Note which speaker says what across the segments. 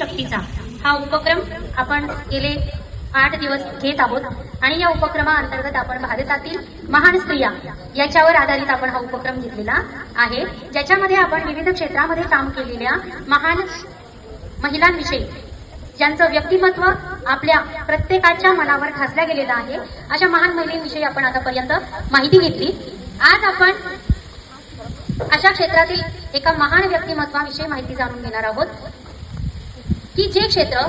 Speaker 1: शक्तीचा हा उपक्रम आपण गेले 8 दिवस घेत आहोत आणि या उपक्रमाअंतर्गत आपण भारतातील महान स्त्रिया याच्यावर आधारित आपण हा उपक्रम घेतलेला आहे, ज्याच्यामध्ये आपण विविध क्षेत्रामध्ये काम केलेल्या महान महिलांविषयी ज्यांचं व्यक्तिमत्व आपल्या प्रत्येकाच्या मनावर ठासल्या गेलेलं आहे अशा महान महिलांविषयी आपण आतापर्यंत माहिती घेतली। आज आपण अशा क्षेत्रातील एका महान व्यक्तिमत्वाविषयी माहिती जाणून घेणार आहोत की जे क्षेत्र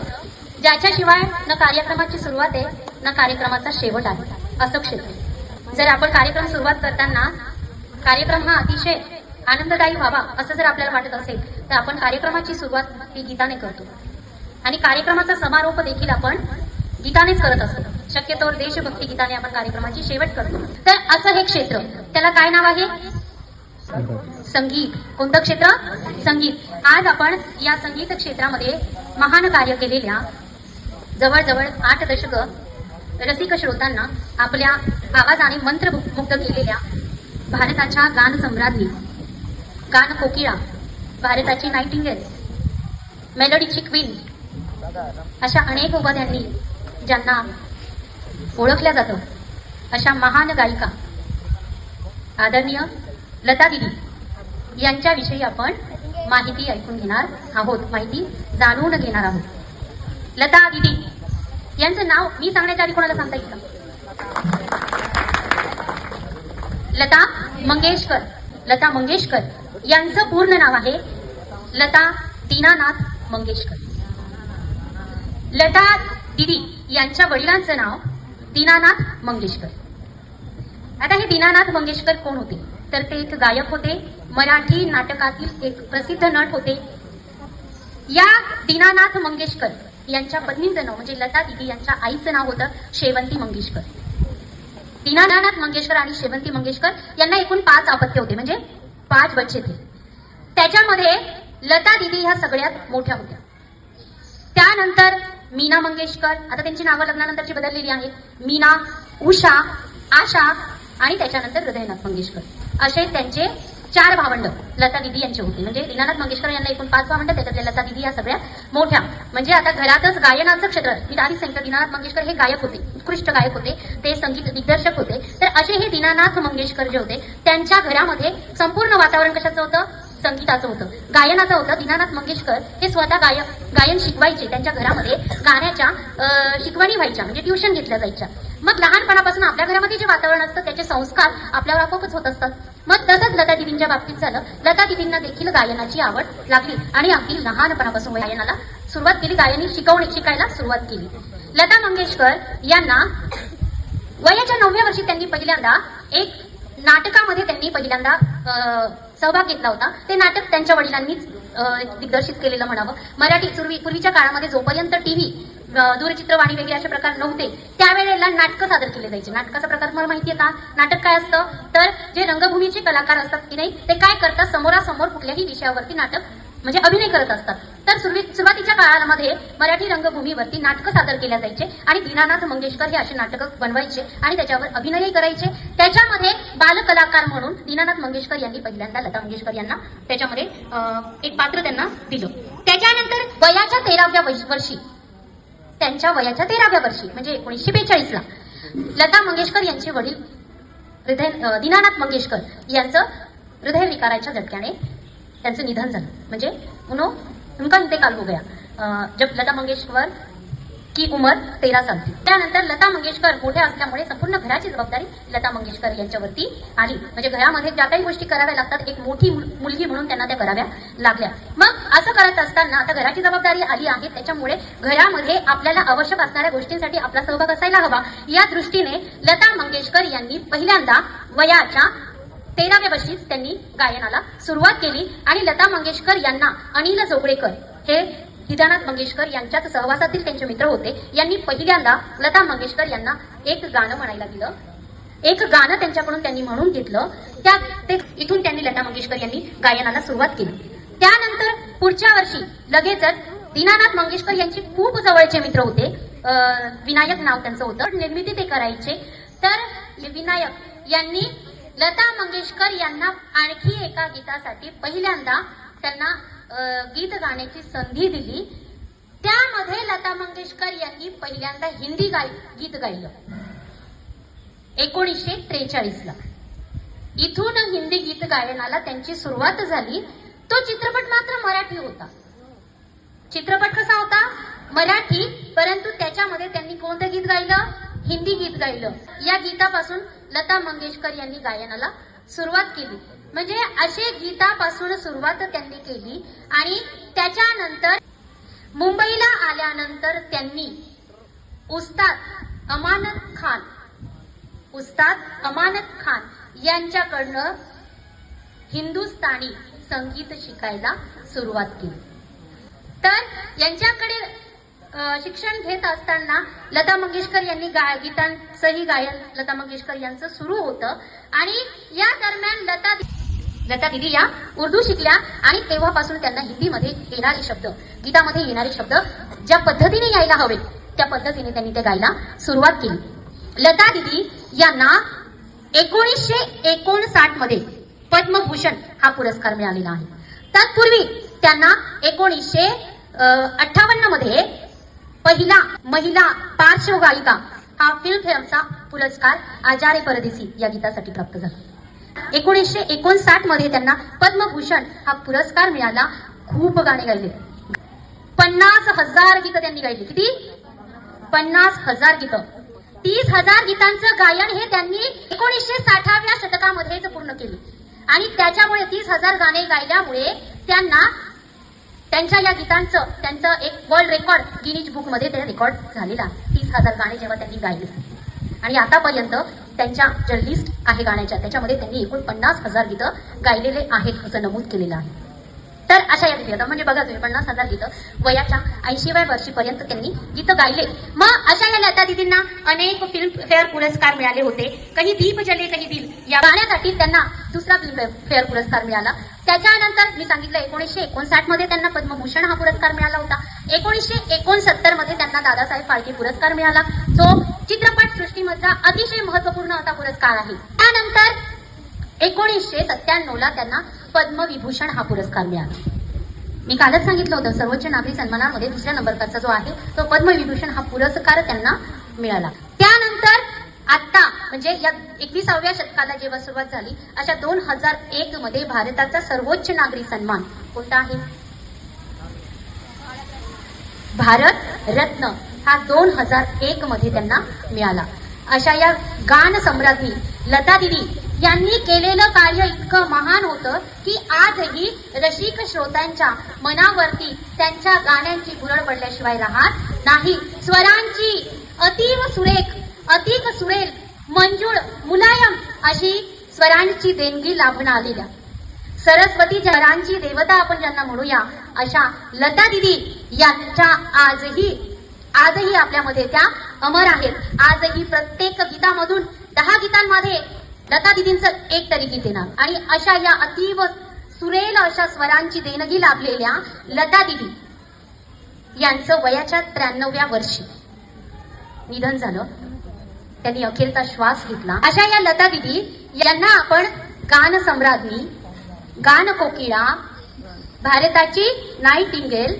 Speaker 1: ज्याच्याशिवाय न कार्यक्रमाची सुरुवात आहे न कार्यक्रमाचा शेवट आहे असं क्षेत्र। जर आपण कार्यक्रम सुरुवात करताना कार्यक्रम हा अतिशय आनंददायी व्हावा असं जर आपल्याला वाटत असेल तर आपण कार्यक्रमाची सुरुवात ही गीताने करतो आणि कार्यक्रमाचा समारोप देखील आपण गीतानेच करत असतो। शक्यतोवर देशभक्ती गीताने आपण कार्यक्रमाची शेवट करतो। तर असं हे क्षेत्र, त्याला काय नाव आहे? संगीत। कोणतं क्षेत्र? संगीत। आज आपण या संगीत क्षेत्रामध्ये महान कार्य केलेल्या जवळजवळ 8 दशक रसिक श्रोतांना आपल्या आवाजाने मंत्रमुग्ध केलेल्या भारताच्या गान सम्राज्ञी, गान कोकिळा, भारताची नाइटिंगेल, मेलोडीची क्वीन अशा अनेक उपाध्यांनी ज्यांना ओळखल्या जातं अशा महान गायिका आदरणीय लता दिदी यांच्याविषयी आपण माहिती ऐकून घेणार आहोत, माहिती जाणून घेणार आहोत। लता दिदी यांचं नाव मी सांगण्याच्या आधी कोणाला सांगता येईल का? लता मंगेशकर। लता मंगेशकर यांचं पूर्ण नाव आहे लता दीनानाथ मंगेशकर। लता दिदी यांच्या वडिलांचं नाव दीनानाथ मंगेशकर। आता हे दीनानाथ मंगेशकर कोण होते? तर ते एक गायक होते, मराठी नाटकातील एक प्रसिद्ध नट होते। या दीनानाथ मंगेशकर यांच्या पत्नीचं नाव म्हणजे लता दिदी यांच्या आईचं नाव होतं शेवंती मंगेशकर। दीनानाथ मंगेशकर आणि शेवंती मंगेशकर यांना एकूण 5 अपत्य होते, म्हणजे 5 बच्चे थे। त्याच्यामध्ये लता दिदी ह्या सगळ्यात मोठ्या होत्या। त्यानंतर मीना मंगेशकर, आता त्यांची नावं लग्नानंतरची बदललेली आहेत, मीना, उषा, आशा आणि त्याच्यानंतर हृदयनाथ मंगेशकर असे त्यांचे 4 भावंड लता दिदी यांचे होते। म्हणजे दीनानाथ मंगेशकर यांना एकूण 5 भावंड, त्याच्यातल्या लता दिदी या सगळ्या मोठ्या। म्हणजे आता घरातच गायनाचं क्षेत्र, मी आधी सांगितलं दीनानाथ मंगेशकर हे गायक होते, उत्कृष्ट गायक होते, ते संगीत दिग्दर्शक होते। तर असे हे दीनानाथ मंगेशकर जे होते त्यांच्या घरामध्ये संपूर्ण वातावरण कशाचं होतं? संगीताचं होतं, गायनाचं होतं। दीनानाथ मंगेशकर हे स्वतः गायन शिकवायचे, त्यांच्या घरामध्ये गाण्याच्या शिकवणी व्हायच्या, म्हणजे ट्युशन घेतल्या जायच्या। मग लहानपणापासून आपल्या घरामध्ये जे वातावरण असतं त्याचे संस्कार आपल्यावर आपोआपच होत असतात। मग तसंच लता दिदींच्या बाबतीत झालं। लता दिदींना देखील गायनाची आवड लागली आणि अगदी लहानपणापासून गायनाला सुरुवात केली, शिकायला सुरुवात केली। लता मंगेशकर यांना वयाच्या 9व्या वर्षी त्यांनी पहिल्यांदा एक नाटकामध्ये सहभाग घेतला होता। ते नाटक त्यांच्या वडिलांनीच दिग्दर्शित केलेलं म्हणावं। मराठी पूर्वीच्या काळामध्ये जोपर्यंत टीव्ही, दूरचित्रवाणी वगैरे असे प्रकार नव्हते त्यावेळेला नाटकं सादर केले जायचे। नाटकाचा प्रकार तुम्हाला माहिती आहे का? नाटक काय असतं तर जे रंगभूमीचे कलाकार असतात की नाही ते काय करतात, समोरासमोर कुठल्याही विषयावरती नाटक म्हणजे अभिनय करत असतात। तर सुरुवातीच्या काळामध्ये मराठी रंगभूमीवरती नाटकं सादर केल्या जायचे आणि दीनानाथ मंगेशकर हे असे नाटकं बनवायचे आणि त्याच्यावर अभिनयही करायचे। त्याच्यामध्ये बालकलाकार म्हणून दीनानाथ मंगेशकर यांनी पहिल्यांदा लता मंगेशकर यांना त्याच्यामध्ये एक पात्र त्यांना दिलं। त्याच्यानंतर वयाच्या 13व्या वर्षी, त्यांच्या वयाच्या 13व्या वर्षी म्हणजे 1942 ला लता मंगेशकर यांचे वडील दीनानाथ मंगेशकर यांचं हृदयविकाराच्या झटक्याने त्यांचं निधन झालं। म्हणजे उनका इंतेकाल हो गया जब लता मंगेशकर की उमर 13 साल थी। त्यानंतर लता मंगेशकर मोठ्या असल्यामुळे संपूर्ण घराची जबाबदारी लता मंगेशकर यांच्यावरती आली। म्हणजे घरामध्ये ज्या काही गोष्टी कराव्या लागतात एक मोठी मुलगी म्हणून त्यांना त्या कराव्या लागल्या। मग असं करत असताना आता घराची जबाबदारी आली आहे, त्याच्यामुळे घरामध्ये आपल्याला आवश्यक असणाऱ्या गोष्टींसाठी आपला सहभाग असायला हवा। या दृष्टीने लता मंगेशकर यांनी पहिल्यांदा वयाच्या 13व्या वर्षीच त्यांनी गायनाला सुरुवात केली आणि लता मंगेशकर यांना अनिल जोगळेकर हे दीनानाथ मंगेशकर यांच्याच सहवासातील त्यांचे मित्र होते, यांनी पहिल्यांदा लता मंगेशकर यांना एक गाणं म्हणायला दिलं। एक गाणं त्यांच्याकडून त्यांनी म्हणून घेतलं, इथून त्यांनी लता मंगेशकर यांनी गायनाला सुरुवात केली। त्यानंतर पुढच्या वर्षी लगेचच दीनानाथ मंगेशकर यांचे खूप जवळचे मित्र होते, विनायक नाव त्यांचं होतं, निर्मिती ते करायचे। तर विनायक यांनी लता मंगेशकर यांना आणखी एका गीतासाठी पहिल्यांदा त्यांना गीत गाण्याची संधी दिली त्यामध्ये लता मंगेशकर यांनी पहिल्यांदा हिंदी गीत गायलं 1943 ला. इथून हिंदी गीत गायनाला त्यांची सुरुवात झाली. तो चित्रपट मात्र मराठी होता. चित्रपट कसा होता? मराठी, परंतु त्याच्यामध्ये त्यांनी कोणतं गीत गायलं? हिंदी गीत गायलं. या गीतापासून लता मंगेशकर यांनी गायनाला सुरुवात केली. म्हणजे असे गीतापासून सुरुवात त्यांनी केली आणि त्याच्यानंतर मुंबईला आल्यानंतर त्यांनी उस्ताद अमानत खान यांच्याकडनं हिंदुस्थानी संगीत शिकायला सुरुवात केली. तर यांच्याकडे शिक्षण घेत असताना लता मंगेशकर यांनी गीतांचंही गायन लता मंगेशकर यांचं सुरू होतं आणि या दरम्यान लता दिदी या उर्दू शिकल्या आणि तेव्हापासून त्यांना हिंदीमध्ये येणारे शब्द, गीतामध्ये येणारे शब्द ज्या पद्धतीने यायला हवे त्या पद्धतीने त्यांनी ते गायला सुरुवात केली. लता दिदी यांना 1959 मध्ये पद्मभूषण हा पुरस्कार मिळालेला आहे. तत्पूर्वी त्यांना 1958 मध्ये पहिला महिला पार्श्वगायिका हा फिल्मफेअरचा पुरस्कार आजारे परदेसी या गीतासाठी प्राप्त झाला. 1959 मध्ये त्यांना पद्मभूषण हा पुरस्कार मिळाला. खूप गाणे गायले, 50,000 गीतं त्यांनी गायली. किती? 50,000 गीतं. 30,000 गीतांचं गायन हे त्यांनी 1960व्या शतकामध्येच पूर्ण केले आणि त्याच्यामुळे 30,000 गाणे गायल्यामुळे त्यांना त्यांच्या या गीतांचं त्यांचं एक वर्ल्ड रेकॉर्ड गिनीज बुक मध्ये ते रेकॉर्ड झालेला आहे. 30,000 गाणे जेव्हा त्यांनी गायले आणि आतापर्यंत त्यांच्या ज्या लिस्ट आहे गाण्याच्या त्याच्यामध्ये त्यांनी एकूण 50,000 गीतं गायलेले आहेत असं नमूद केलेलं आहे. तर अशा या गीतं म्हणजे बघा तुम्ही 50,000 गीतं वयाच्या 80व्या वर्षीपर्यंत त्यांनी गीतं गायले. मग अशा या लता दिदींना अनेक फिल्मफेअर पुरस्कार मिळाले होते. कहीं दीप जले कहीं दिल या गाण्यासाठी त्यांना दुसरा फिल्मफेअर पुरस्कार मिळाला. त्याच्यानंतर मी सांगितलं 1959 मध्ये त्यांना पद्मभूषण हा पुरस्कार मिळाला होता. 1969 मध्ये त्यांना दादासाहेब फाळके पुरस्कार मिळाला, जो चित्रपट सृष्टीमधला अतिशय महत्वपूर्ण असा पुरस्कार आहे. त्यानंतर 1997 ला त्यांना पद्मविभूषण हा पुरस्कार मिळाला. मी कालच सांगितलं होतं सर्वोच्च नागरी सन्मानामध्ये दुसऱ्या नंबरचा जो आहे तो पद्मविभूषण हा पुरस्कार त्यांना मिळाला. त्यानंतर आता म्हणजे या 21व्या शतकाला जेव्हा सुरुवात झाली अशा 2001 मध्ये भारताचा सर्वोच्च नागरी सन्मान कोणता आहे? भारत रत्न हा 2001 मध्ये त्यांना मिळाला. अशा या गान सम्राज्ञी लता दिदी यांनी केलेलं कार्य इतकं महान होतं की आजही रसिक श्रोत्यांच्या मनावरती त्यांच्या गाण्यांची भुरळ पडल्याशिवाय राहत नाही. स्वरांची अतीव सुरेख, अतिक सुरेल, मंजूळ, मुलायम अशी स्वरांची देणगी लाभून आलेल्या सरस्वती स्वरांची देवता आपण ज्यांना म्हणूया अशा लता दिदी यांच्या आजही आपल्यामध्ये त्या अमर आहेत. आजही प्रत्येक गीतामधून 10 गीतांमध्ये लता दिदींचं एक तरी गीत येणार आणि अशा या अतीव सुरेल अशा स्वरांची देणगी लाभलेल्या लता दिदी यांचं वयाच्या 93व्या वर्षी निधन झालं. त्यांनी अखेरचा श्वास घेतला. अशा या लता दिदी यांना आपण गान सम्राज्ञी, गान कोकिळा, भारताची नाईटिंगेल,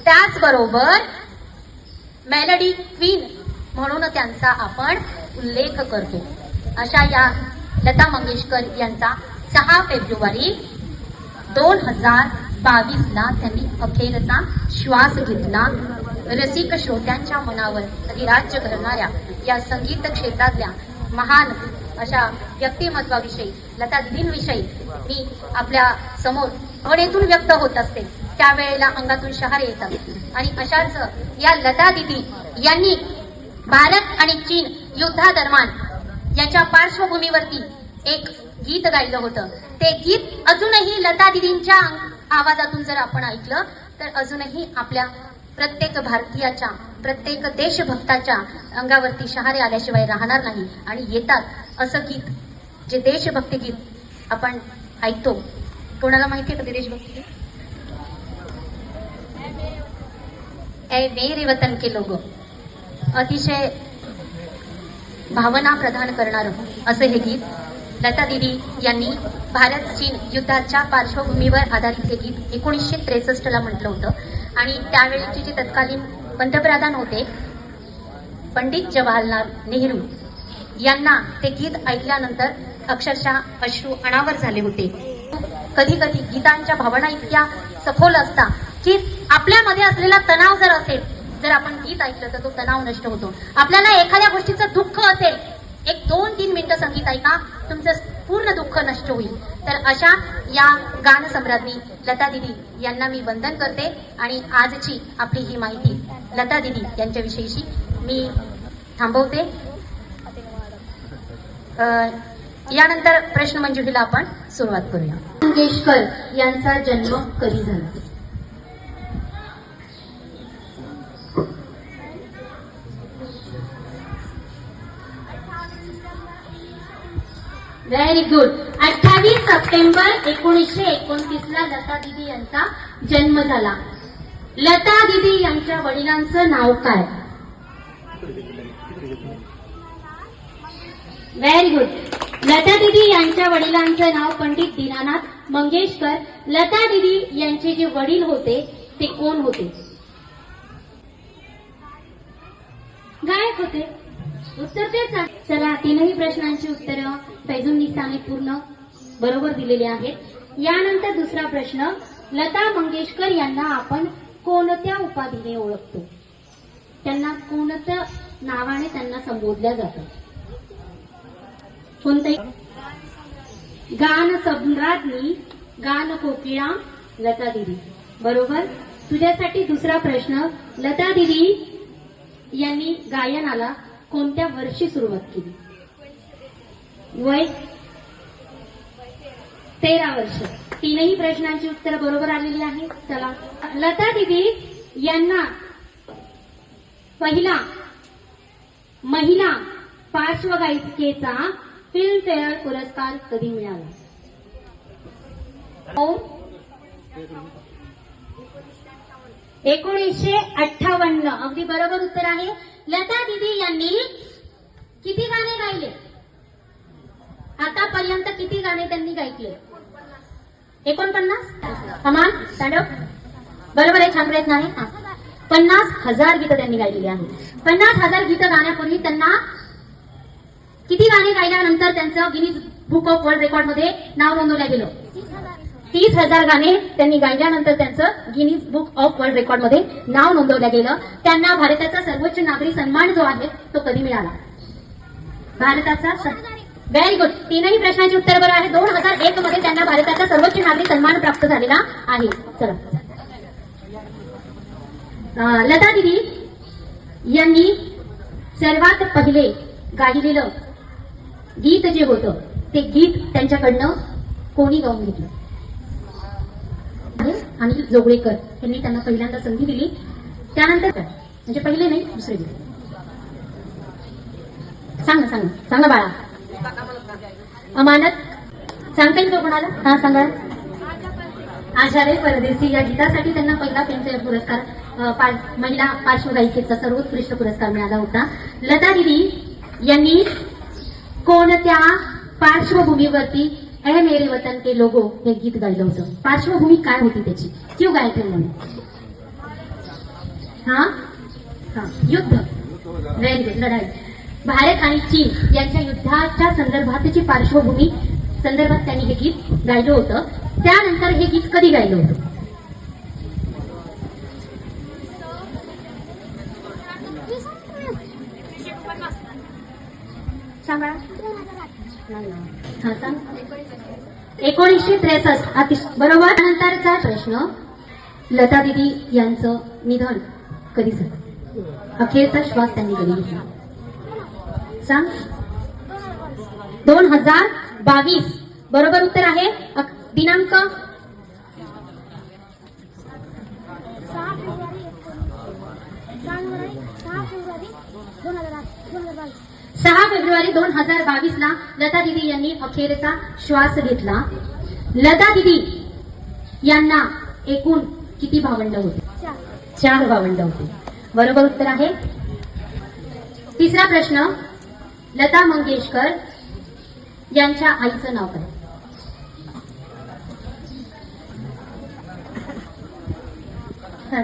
Speaker 1: त्याचबरोबर मेलडी क्वीन म्हणून त्यांचा आपण उल्लेख करतो. अशा या लता मंगेशकर यांचा 6 फेब्रुवारी 2022 ला त्यांनी अखेरचा श्वास घेतला. रसिक श्रोत्यांच्या मनावर अधिराज्य करणाऱ्या या संगीत क्षेत्रातल्या महान अशा व्यक्तिमत्वाविषयी लता दिदींविषयी मी आपल्या समोर भावनेतून व्यक्त होत असते. त्यावेळेला अंगातून शहारे येतात आणि अशाच या लता दिदी यांनी भारत आणि चीन युद्धादरम्यान याच्या पार्श्वभूमीवरती एक गीत गायलं होतं. ते गीत अजूनही लता दिदींच्या आवाजातून जर आपण ऐकलं तर अजूनही आपल्या प्रत्येक भारतीयाच्या, प्रत्येक देशभक्ताच्या अंगावरती शहारे आल्याशिवाय राहणार नाही आणि येतात असं गीत, जे देशभक्ती गीत आपण ऐकतो. कोणाला माहिती आहे का ते देशभक्ती गीत? ए मेरे वतन के लोगो, अतिशय भावना प्रदान करणारं असं हे गीत लता दिदी यांनी भारत चीन युद्धाच्या पार्श्वभूमीवर आधारित हे गीत 1963 ला म्हटलं होतं आणि त्यावेळीची जी तत्कालीन पंतप्रधान होते पंडित जवाहरलाल नेहरू यांना ते गीत ऐकल्यानंतर अक्षरशः अश्रू अनावर झाले होते. कधी कधी गीतांच्या भावना इतक्या सखोल असतात की आपल्यामध्ये असलेला तणाव जर असेल, जर आपण गीत ऐकलं तर तो तणाव नष्ट होतो. आपल्याला एखाद्या गोष्टीचं दुःख असेल, एक 2-3 मिनिटं संगीत ऐका, तुमचं पूर्ण दुःख नष्ट होईल. तर अशा या गान सम्राज्ञी लता दिदी यांना मी वंदन करते आणि आजची आपली ही माहिती लता दिदी यांच्याविषयीची मी थांबवते. यानंतर प्रश्न मंजुरीला आपण सुरुवात करूया. मंगेशकर यांचा जन्म कधी झाला? Very good. 28 सप्टेंबर 1929 ला लता दिदी यांचा जन्म झाला. लता दिदी यांच्या वडिलांचं नाव काय? Very good. लता दिदी यांच्या वडिलांचं नाव पंडित दीनानाथ मंगेशकर. लता दिदी यांचे जे वडील होते ते कोण होते? गायक होते. उत्तर तेच आहे. चला, तीनही प्रश्नांची उत्तरं फैजुल निसाने पूर्ण बरोबर दिलेली आहेत. यानंतर दुसरा प्रश्न, लता मंगेशकर यांना आपण कोणत्या उपाधीने ओळखतो? त्यांना कोणत्या नावाने त्यांना संबोधल्या जातं? कोणते? गान सम्राज्ञी, गान कोकिळा, लता दिदी. बरोबर. तुझ्यासाठी दुसरा प्रश्न, लता दिदी यांनी गायनाला कोणत्या वर्षी सुरुवात केली? वय 13 वर्ष. तीनही प्रश्नांची उत्तर बरोबर आलेली आहे. चला, लता दिदी यांना पहिला महिला पार्श्वगायिकेचा फिल्मफेअर पुरस्कार कधी मिळाला? 1958. अगदी बरोबर उत्तर आहे. लता दिदी यांनी किती गाणे गायले? आतापर्यंत किती गाणे त्यांनी गायले? 49. कमाल, स्टँड अप. बरोबर आहे, छान प्रयत्न आहे. 50,000 गीतं त्यांनी गायलेली आहेत. 50,000 गीतं गाण्यापूर्वी त्यांना किती गाणे गायल्यानंतर त्यांचं Guinness book of world record मध्ये नाव नोंदवलं गेलं? 30,000 गाणे त्यांनी गायल्यानंतर त्यांचं Guinness book of world record मध्ये नाव नोंदवलं गेलं. त्यांना भारताचा सर्वोच्च नागरी सन्मान जो आहे तो कधी मिळाला? भारताचा. Very good. तीनही प्रश्नांची उत्तर बरोबर आहे. 2001 मध्ये त्यांना भारताचा सर्वोच्च नागरी सन्मान प्राप्त झालेला आहे. चला, लता दिदी यांनी सर्वात पहिले गायलेलं गीत जे होतं ते गीत त्यांच्याकडनं कोणी गाऊन घेतलं? अनिल जोगळेकर यांनी त्यांना पहिल्यांदा संधी दिली. त्यानंतर म्हणजे पहिले नाही, दुसरे गीत. सांगा सांगा सांगा बाळा. अमानत सांगता येईल का कोणाला? हा, सांगा. आशा रे परदेसी या गीतासाठी त्यांना पहिला फिल्मफेअर पुरस्कार, महिला पार्श्वगायिकेचा सर्वोत्कृष्ट पुरस्कार मिळाला होता. लता दिदी यांनी कोणत्या पार्श्वभूमीवरती ए मेरे वतन के लोगो हे गीत गायलं होतं? पार्श्वभूमी काय होती त्याची? क्यों गायते म्हणून? हा, युद्ध. Very good. लढाई. भारत आणि चीन यांच्या युद्धाच्या संदर्भातची पार्श्वभूमी संदर्भात त्यांनी हे गीत गायलं होतं. त्यानंतर हे गीत कधी गायलं होतं? सांगा. हा, सांग. 1963. बरोबर. नंतरचा प्रश्न, लता दिदी यांचं निधन कधी झालं? अखेरचा श्वास त्यांनी कधी घेतला? सांग. 2022. बरोबर उत्तर आहे. दिनांक 6 फेब्रुवारी 2022 ला लता दिदी यांनी अखेरचा श्वास घेतला. लता दिदी यांना एकूण किती भावंड होते? 4 भावंड होते. बरोबर उत्तर आहे. तिसरा प्रश्न, लता मंगेशकर यांच्या आईचं नाव काय?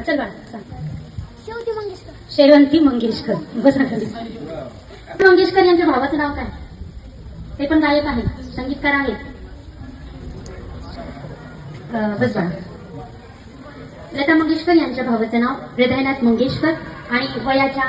Speaker 1: चल बाळा सांग.
Speaker 2: शेवटी मंगेशकर.
Speaker 1: शेवंती मंगेशकर. बसा खाली. मंगेशकर यांच्या भावाचं नाव काय? ते पण गायक आहेत, संगीतकार आहेत. बस बाळा. लता मंगेशकर यांच्या भावाचं नाव हृदयनाथ मंगेशकर आणि वयाच्या